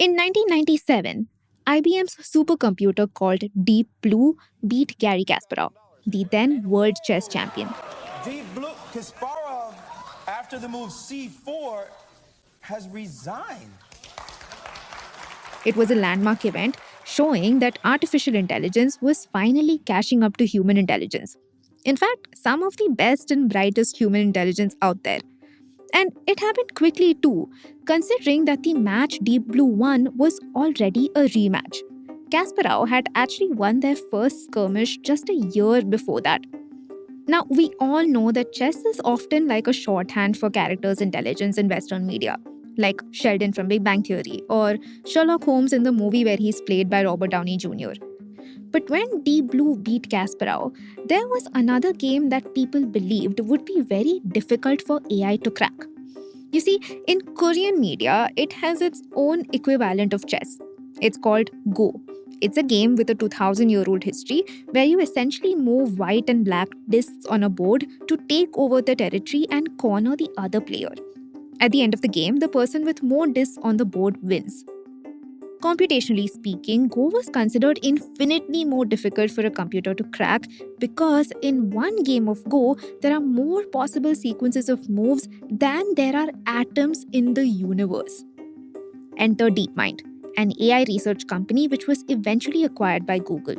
In 1997, IBM's supercomputer called Deep Blue beat Garry Kasparov, the then world chess champion. Deep Blue Kasparov, after the move c4, has resigned. It was a landmark event showing that artificial intelligence was finally catching up to human intelligence. In fact, some of the best and brightest human intelligence out there. And it happened quickly too, considering that the match Deep Blue won was already a rematch. Kasparov had actually won their first skirmish just a year before that. Now, we all know that chess is often like a shorthand for characters' intelligence in Western media, like Sheldon from Big Bang Theory or Sherlock Holmes in the movie where he's played by Robert Downey Jr. But when Deep Blue beat Kasparov, there was another game that people believed would be very difficult for AI to crack. You see, in Korean media, it has its own equivalent of chess. It's called Go. It's a game with a 2000-year-old history where you essentially move white and black discs on a board to take over the territory and corner the other player. At the end of the game, the person with more discs on the board wins. Computationally speaking, Go was considered infinitely more difficult for a computer to crack because in one game of Go, there are more possible sequences of moves than there are atoms in the universe. Enter DeepMind, an AI research company which was eventually acquired by Google.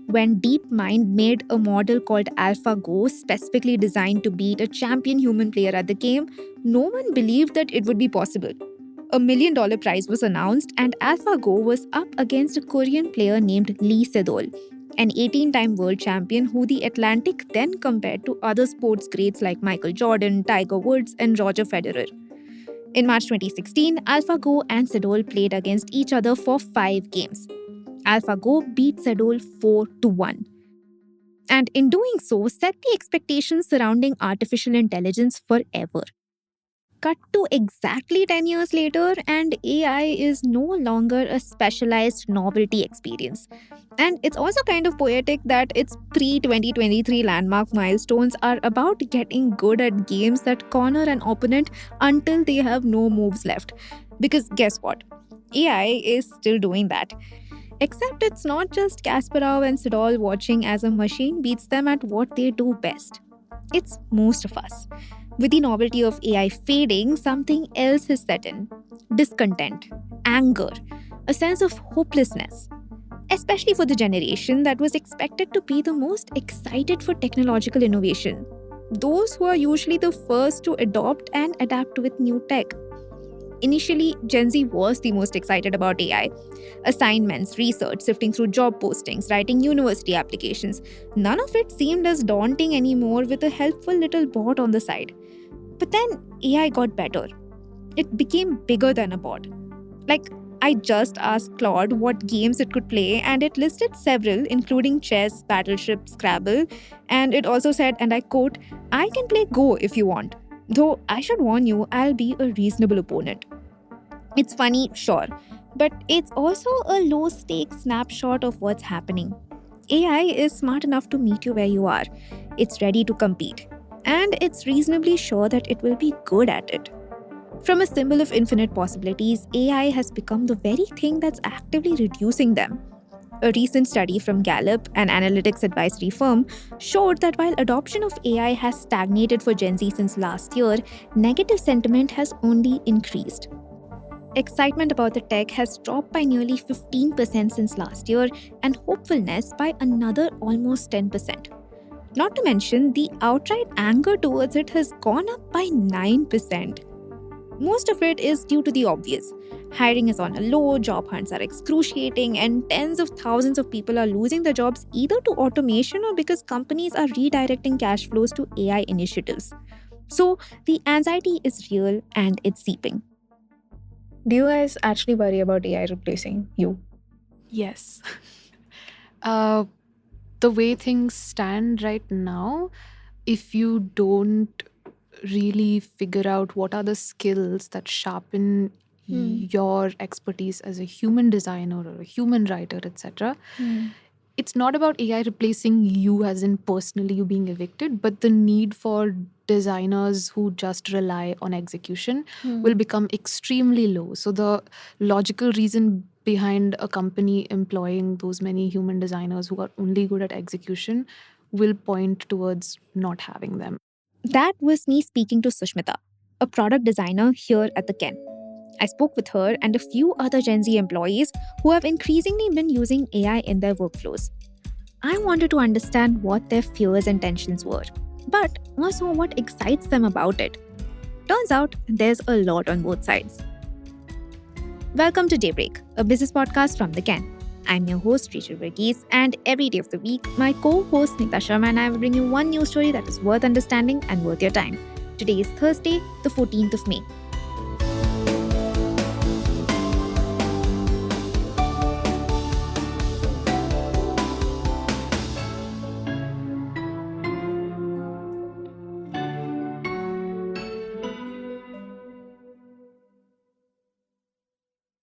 When DeepMind made a model called AlphaGo specifically designed to beat a champion human player at the game, no one believed that it would be possible. A $1 million prize was announced, and AlphaGo was up against a Korean player named Lee Sedol, an 18-time world champion who The Atlantic then compared to other sports greats like Michael Jordan, Tiger Woods, and Roger Federer. In March 2016, AlphaGo and Sedol played against each other for 5 games. AlphaGo beat Sedol 4-1. And in doing so, set the expectations surrounding artificial intelligence forever. Cut to exactly 10 years later, and AI is no longer a specialized novelty experience. And it's also kind of poetic that its pre-2023 landmark milestones are about getting good at games that corner an opponent until they have no moves left. Because guess what? AI is still doing that. Except it's not just Kasparov and Sedol watching as a machine beats them at what they do best. It's most of us. With the novelty of AI fading, something else has set in. Discontent, anger, a sense of hopelessness. Especially for the generation that was expected to be the most excited for technological innovation. Those who are usually the first to adopt and adapt with new tech. Initially, Gen Z was the most excited about AI. Assignments, research, sifting through job postings, writing university applications. None of it seemed as daunting anymore with a helpful little bot on the side. But then AI got better. It became bigger than a bot. Like, I just asked Claude what games it could play, and it listed several, including chess, Battleship, Scrabble, and it also said, and I quote, "I can play Go if you want. Though I should warn you, I'll be a reasonable opponent." It's funny, sure, but it's also a low-stakes snapshot of what's happening. AI is smart enough to meet you where you are. It's ready to compete. And it's reasonably sure that it will be good at it. From a symbol of infinite possibilities, AI has become the very thing that's actively reducing them. A recent study from Gallup, an analytics advisory firm, showed that while adoption of AI has stagnated for Gen Z since last year, negative sentiment has only increased. Excitement about the tech has dropped by nearly 15% since last year, and hopefulness by another almost 10%. Not to mention, the outright anger towards it has gone up by 9%. Most of it is due to the obvious. Hiring is on a low, job hunts are excruciating, and tens of thousands of people are losing their jobs either to automation or because companies are redirecting cash flows to AI initiatives. So the anxiety is real and it's seeping. Do you guys actually worry about AI replacing you? Yes. The way things stand right now, if you don't really figure out what are the skills that sharpen your expertise as a human designer or a human writer, etc., it's not about AI replacing you, as in personally you being evicted, but the need for designers who just rely on execution will become extremely low. So the logical reason behind a company employing those many human designers who are only good at execution will point towards not having them. That was me speaking to Sushmita, a product designer here at the Ken. I spoke with her and a few other Gen Z employees who have increasingly been using AI in their workflows. I wanted to understand what their fears and tensions were, but also what excites them about it. Turns out there's a lot on both sides. Welcome to Daybreak, a business podcast from the Ken. I'm your host, Rachel Verghese, and every day of the week, my co-host Nita Sharma and I will bring you one news story that is worth understanding and worth your time. Today is Thursday, the 14th of May.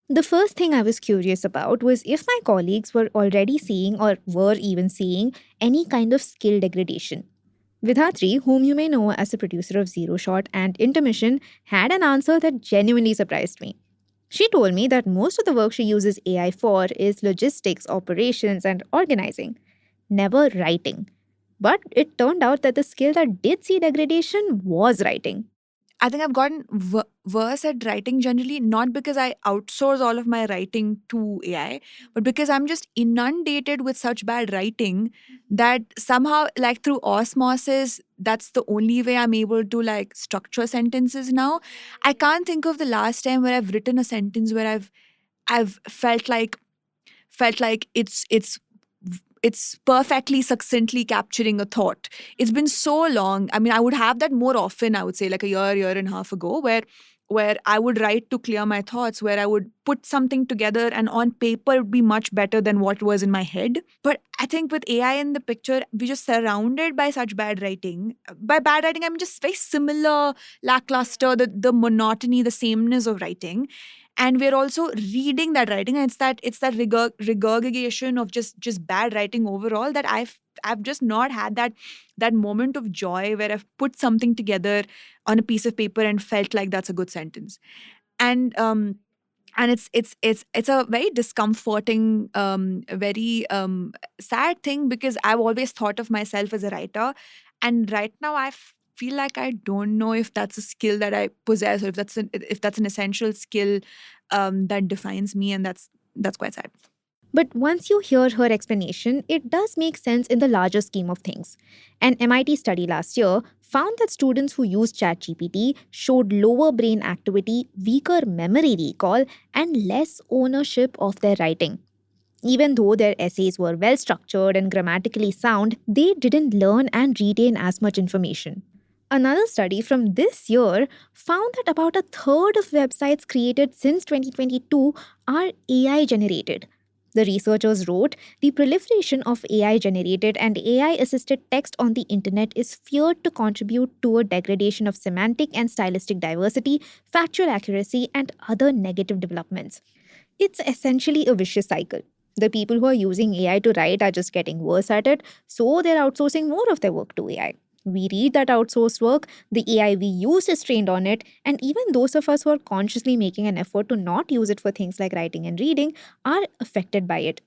The first thing I was curious about was if my colleagues were already seeing or were even seeing any kind of skill degradation. Vidhatri, whom you may know as the producer of Zero Shot and Intermission, had an answer that genuinely surprised me. She told me that most of the work she uses AI for is logistics, operations, and organizing, never writing. But it turned out that the skill that did see degradation was writing. I think I've gotten worse at writing generally, not because I outsource all of my writing to AI, but because I'm just inundated with such bad writing that somehow, like through osmosis, that's the only way I'm able to like structure sentences now. I can't think of the last time where I've written a sentence where I've felt like it's perfectly succinctly capturing a thought. It's been so long. I mean, I would have that more often, I would say, like a year and a half ago, where I would write to clear my thoughts, where I would put something together and on paper it would be much better than what was in my head. But I think with AI in the picture, we're just surrounded by such bad writing. By bad writing, I'm just very similar, lackluster, the monotony, the sameness of writing. And we're also reading that writing, and it's that regurgitation of just bad writing overall, that I've just not had that moment of joy where I've put something together on a piece of paper and felt like that's a good sentence. And it's a very discomforting, very sad thing, because I've always thought of myself as a writer, and right now feel like I don't know if that's a skill that I possess, or if that's an essential skill that defines me, and that's quite sad. But once you hear her explanation, it does make sense in the larger scheme of things. An MIT study last year found that students who used ChatGPT showed lower brain activity, weaker memory recall, and less ownership of their writing. Even though their essays were well structured and grammatically sound, they didn't learn and retain as much information. Another study from this year found that about a third of websites created since 2022 are AI generated. The researchers wrote the proliferation of AI generated and AI assisted text on the internet is feared to contribute to a degradation of semantic and stylistic diversity, factual accuracy, and other negative developments. It's essentially a vicious cycle. The people who are using AI to write are just getting worse at it, so they're outsourcing more of their work to AI. We read that outsourced work, the AI we use is trained on it, and even those of us who are consciously making an effort to not use it for things like writing and reading are affected by it.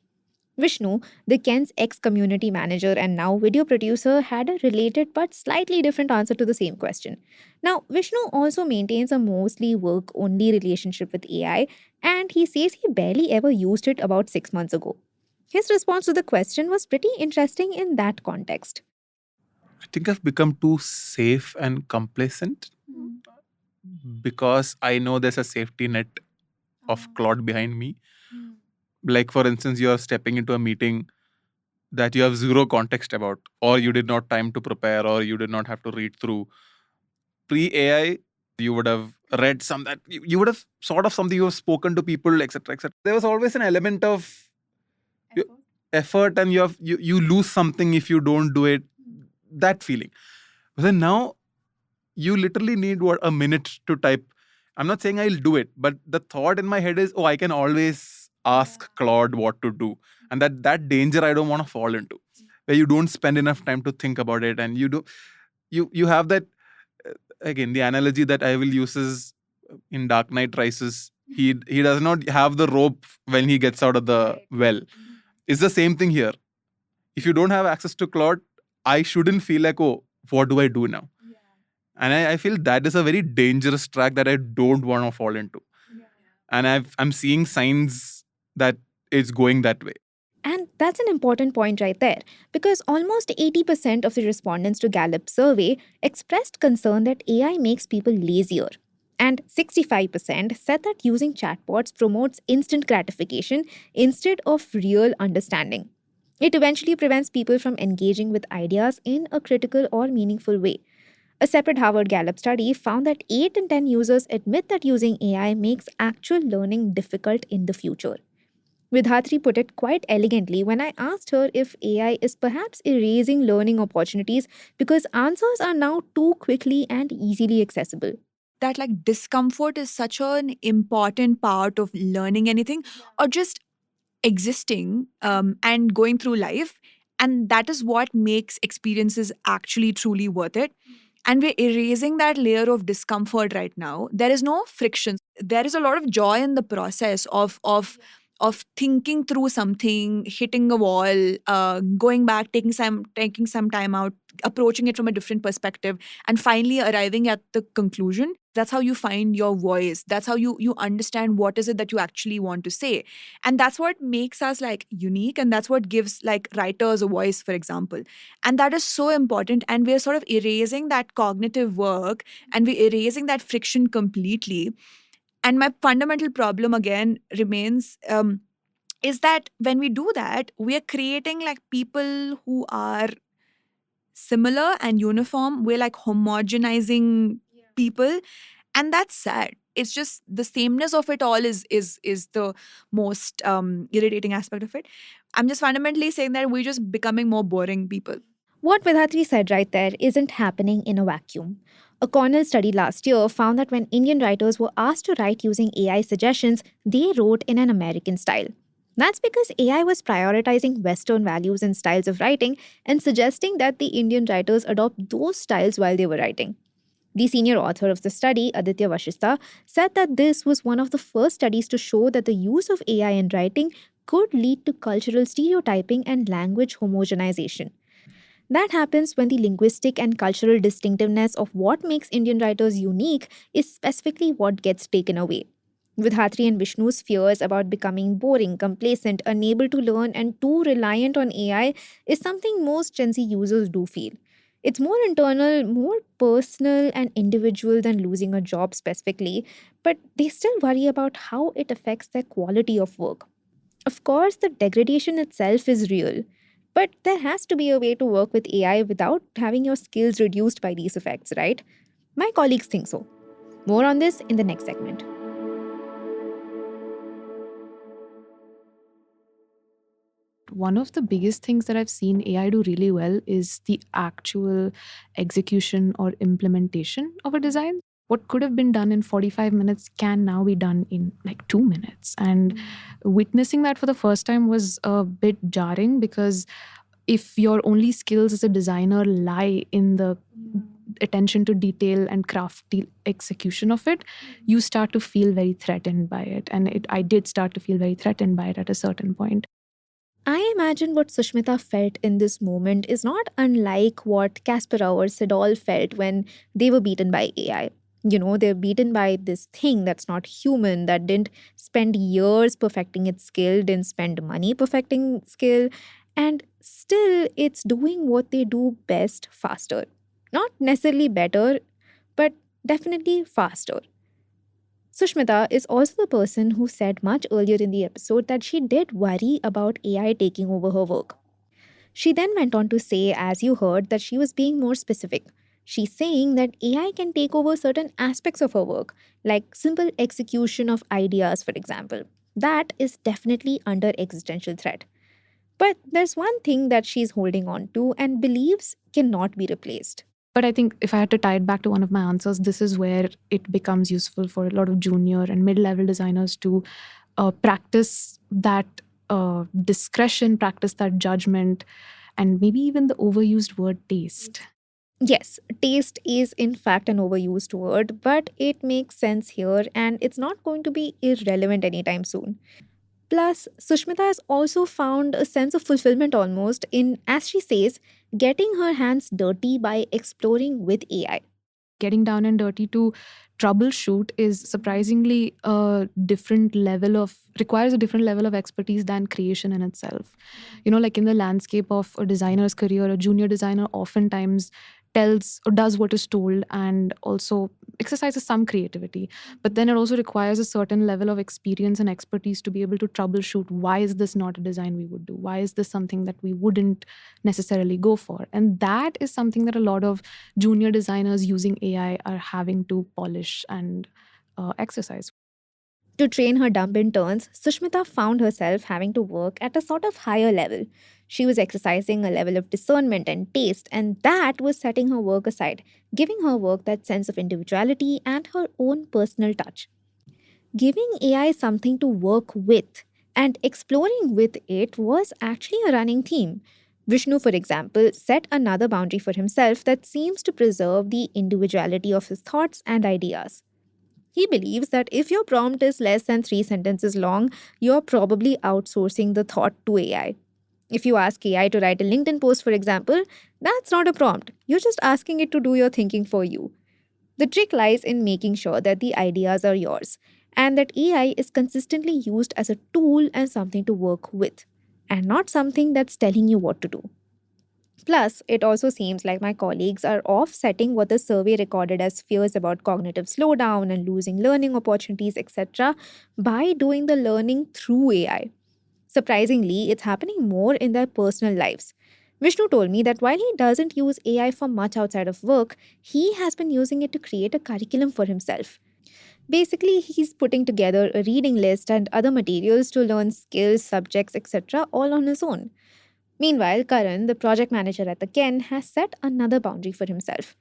Vishnu, the Ken's ex community manager and now video producer, had a related but slightly different answer to the same question. Now, Vishnu also maintains a mostly work only relationship with AI, and he says he barely ever used it about 6 months ago. His response to the question was pretty interesting in that context. I think I've become too safe and complacent because I know there's a safety net of Claude behind me. Like, for instance, you're stepping into a meeting that you have zero context about, or you did not time to prepare, or you did not have to read through. Pre AI, you would have read some that you would have sort of something you have spoken to people, etc., etc. There was always an element of effort, and you lose something if you don't do it. That feeling. But then now you literally need a minute to type. I'm not saying I'll do it, but the thought in my head is, oh, I can always ask Claude what to do. And that danger I don't want to fall into, where you don't spend enough time to think about it, and you have that again, the analogy that I will use is in Dark Knight Rises. He does not have the rope when he gets out of the well. It's the same thing here. If you don't have access to Claude, I shouldn't feel like, oh, what do I do now? And I feel that is a very dangerous track that I don't want to fall into. And I'm seeing signs that it's going that way. And that's an important point right there, because almost 80% of the respondents to Gallup's survey expressed concern that AI makes people lazier. And 65% said that using chatbots promotes instant gratification instead of real understanding. It eventually prevents people from engaging with ideas in a critical or meaningful way. A separate Harvard Gallup study found that 8 in 10 users admit that using AI makes actual learning difficult in the future. Vidhatri put it quite elegantly when I asked her if AI is perhaps erasing learning opportunities because answers are now too quickly and easily accessible. That like discomfort is such an important part of learning anything or just existing and going through life. And that is what makes experiences actually truly worth it. And we're erasing that layer of discomfort right now. There is no friction. There is a lot of joy in the process of thinking through something, hitting a wall, going back, taking some time out, approaching it from a different perspective, and finally arriving at the conclusion. That's how you find your voice. That's how you understand what is it that you actually want to say. And that's what makes us like unique, and that's what gives like writers a voice, for example. And that is so important. And we're sort of erasing that cognitive work, and we're erasing that friction completely. And my fundamental problem again remains is that when we do that, we are creating like people who are similar and uniform. We're like homogenizing people, and that's sad. It's just the sameness of it all is the most irritating aspect of it. I'm just fundamentally saying that we're just becoming more boring people. What Vidhatri said right there isn't happening in a vacuum. A Cornell study last year found that when Indian writers were asked to write using AI suggestions, they wrote in an American style. That's because AI was prioritizing Western values and styles of writing and suggesting that the Indian writers adopt those styles while they were writing. The senior author of the study, Aditya Vashista, said that this was one of the first studies to show that the use of AI in writing could lead to cultural stereotyping and language homogenization. That happens when the linguistic and cultural distinctiveness of what makes Indian writers unique is specifically what gets taken away. Vidhatri and Vishnu's fears about becoming boring, complacent, unable to learn, and too reliant on AI is something most Gen Z users do feel. It's more internal, more personal, and individual than losing a job specifically, but they still worry about how it affects their quality of work. Of course, the degradation itself is real, but there has to be a way to work with AI without having your skills reduced by these effects, right? My colleagues think so. More on this in the next segment. One of the biggest things that I've seen AI do really well is the actual execution or implementation of a design. What could have been done in 45 minutes can now be done in like 2 minutes. And witnessing that for the first time was a bit jarring, because if your only skills as a designer lie in the attention to detail and crafty execution of it, you start to feel very threatened by it. And I did start to feel very threatened by it at a certain point. I imagine what Sushmita felt in this moment is not unlike what Kasparov or Sedol felt when they were beaten by AI. You know, they're beaten by this thing that's not human, that didn't spend years perfecting its skill, didn't spend money perfecting skill, and still it's doing what they do best faster. Not necessarily better, but definitely faster. Sushmita is also the person who said much earlier in the episode that she did worry about AI taking over her work. She then went on to say, as you heard, that she was being more specific. She's saying that AI can take over certain aspects of her work, like simple execution of ideas, for example. That is definitely under existential threat. But there's one thing that she's holding on to and believes cannot be replaced. But I think if I had to tie it back to one of my answers, this is where it becomes useful for a lot of junior and mid-level designers to practice that discretion, practice that judgment, and maybe even the overused word taste. Yes, taste is in fact an overused word, but it makes sense here and it's not going to be irrelevant anytime soon. Plus, Sushmita has also found a sense of fulfillment almost in, as she says, getting her hands dirty by exploring with AI. Getting down and dirty to troubleshoot is surprisingly a different level of requires a different level of expertise than creation in itself. Like in the landscape of a designer's career, a junior designer oftentimes tells or does what is told and also exercises some creativity, but then it also requires a certain level of experience and expertise to be able to troubleshoot, why is this not a design we would do, why is this something that we wouldn't necessarily go for. And that is something that a lot of junior designers using AI are having to polish and exercise. To train her dumb interns, Sushmita found herself having to work at a sort of higher level. She was exercising a level of discernment and taste, and that was setting her work aside, giving her work that sense of individuality and her own personal touch. Giving AI something to work with and exploring with it was actually a running theme. Vishnu, for example, set another boundary for himself that seems to preserve the individuality of his thoughts and ideas. He believes that if your prompt is less than 3 sentences long, you're probably outsourcing the thought to AI. If you ask AI to write a LinkedIn post, for example, that's not a prompt. You're just asking it to do your thinking for you. The trick lies in making sure that the ideas are yours and that AI is consistently used as a tool and something to work with, and not something that's telling you what to do. Plus, it also seems like my colleagues are offsetting what the survey recorded as fears about cognitive slowdown and losing learning opportunities, etc., by doing the learning through AI. Surprisingly, it's happening more in their personal lives. Vishnu told me that while he doesn't use AI for much outside of work, he has been using it to create a curriculum for himself. Basically, he's putting together a reading list and other materials to learn skills, subjects, etc., all on his own. Meanwhile, Karan, the project manager at the Ken, has set another boundary for himself.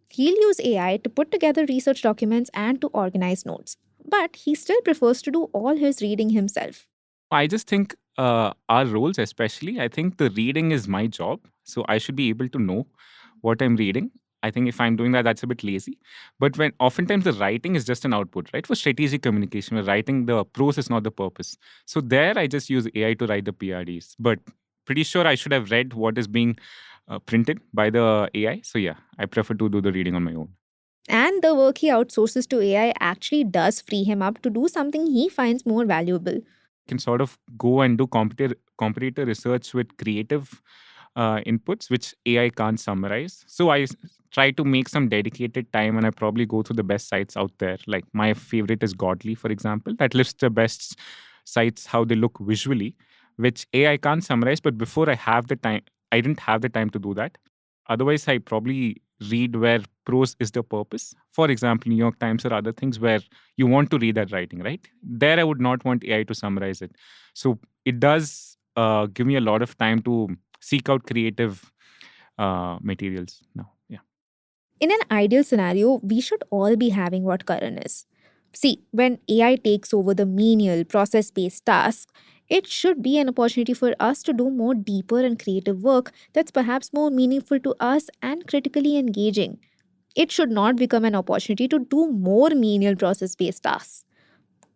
He'll use AI to put together research documents and to organize notes, but he still prefers to do all his reading himself. I just think our roles, especially, I think the reading is my job. So I should be able to know what I'm reading. I think if I'm doing that, that's a bit lazy. But when oftentimes the writing is just an output, right? For strategic communication, where writing the prose is not the purpose. So there, I just use AI to write the PRDs. But pretty sure I should have read what is being printed by the AI. So yeah, I prefer to do the reading on my own. And the work he outsources to AI actually does free him up to do something he finds more valuable. Can sort of go and do competitor research with creative inputs, which AI can't summarize. So try to make some dedicated time, and I probably go through the best sites out there. Like my favorite is Godly, for example, that lists the best sites, how they look visually, which AI can't summarize. But before I didn't have the time to do that. Otherwise, I probably read where prose is the purpose. For example, New York Times or other things where you want to read that writing, right? There, I would not want AI to summarize it. So it does give me a lot of time to seek out creative materials now. Yeah. In an ideal scenario, we should all be having what Karan is. See, when AI takes over the menial, process based tasks, it should be an opportunity for us to do more deeper and creative work that's perhaps more meaningful to us and critically engaging. It should not become an opportunity to do more menial process based tasks.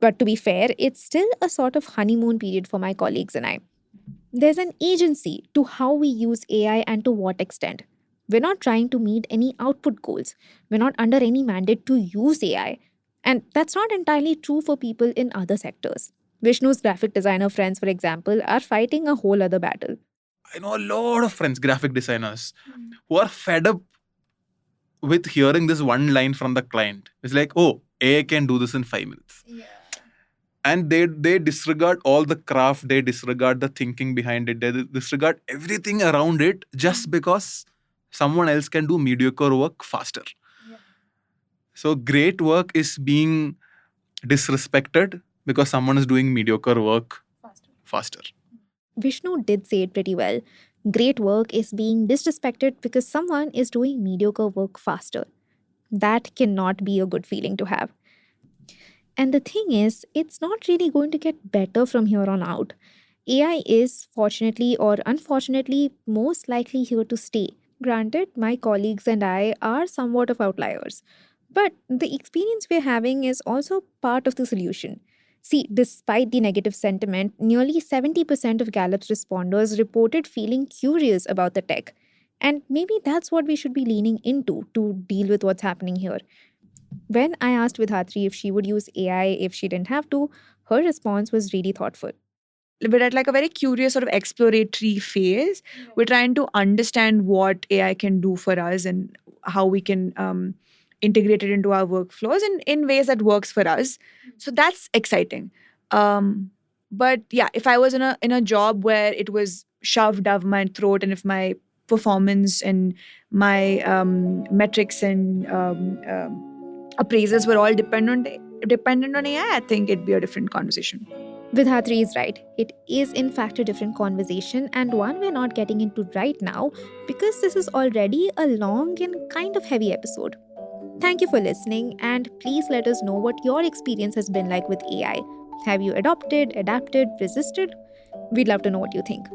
But to be fair, it's still a sort of honeymoon period for my colleagues and I. There's an agency to how we use AI and to what extent. We're not trying to meet any output goals. We're not under any mandate to use AI. And that's not entirely true for people in other sectors. Vishnu's graphic designer friends, for example, are fighting a whole other battle. I know a lot of friends, graphic designers, who are fed up with hearing this one line from the client. It's like, oh, AI can do this in 5 minutes. And they disregard all the craft, they disregard the thinking behind it, they disregard everything around it just because someone else can do mediocre work faster. So great work is being disrespected because someone is doing mediocre work faster. Vishnu did say it pretty well. Great work is being disrespected because someone is doing mediocre work faster. That cannot be a good feeling to have. And the thing is, it's not really going to get better from here on out. AI is, fortunately or unfortunately, most likely here to stay. Granted, my colleagues and I are somewhat of outliers, but the experience we're having is also part of the solution. See, despite the negative sentiment, nearly 70% of Gallup's responders reported feeling curious about the tech. And maybe that's what we should be leaning into to deal with what's happening here. When I asked Vidhatri if she would use AI if she didn't have to, her response was really thoughtful. We're at like a very curious sort of exploratory phase. We're trying to understand what AI can do for us and how we can integrate it into our workflows in ways that works for us. So that's exciting. But yeah, if I was in a job where it was shoved down my throat, and if my performance and my metrics and appraisals were all dependent on AI, I think it'd be a different conversation. Vidhatri is right. It is, in fact, a different conversation and one we're not getting into right now because this is already a long and kind of heavy episode. Thank you for listening, and please let us know what your experience has been like with AI. Have you adapted, resisted? We'd love to know what you think.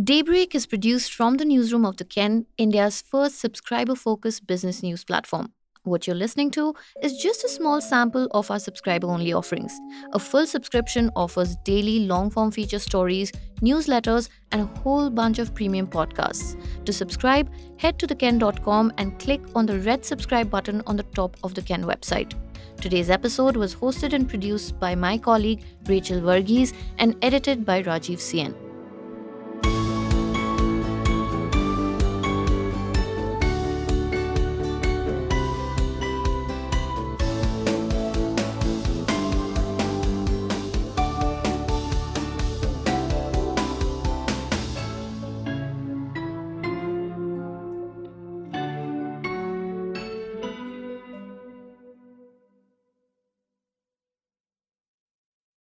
Daybreak is produced from the newsroom of The Ken, India's first subscriber focused business news platform. What you're listening to is just a small sample of our subscriber only offerings. A full subscription offers daily long form feature stories, newsletters, and a whole bunch of premium podcasts. To subscribe, head to theken.com and click on the red subscribe button on the top of the Ken website. Today's episode was hosted and produced by my colleague Rachel Varghese and edited by Rajiv Sien.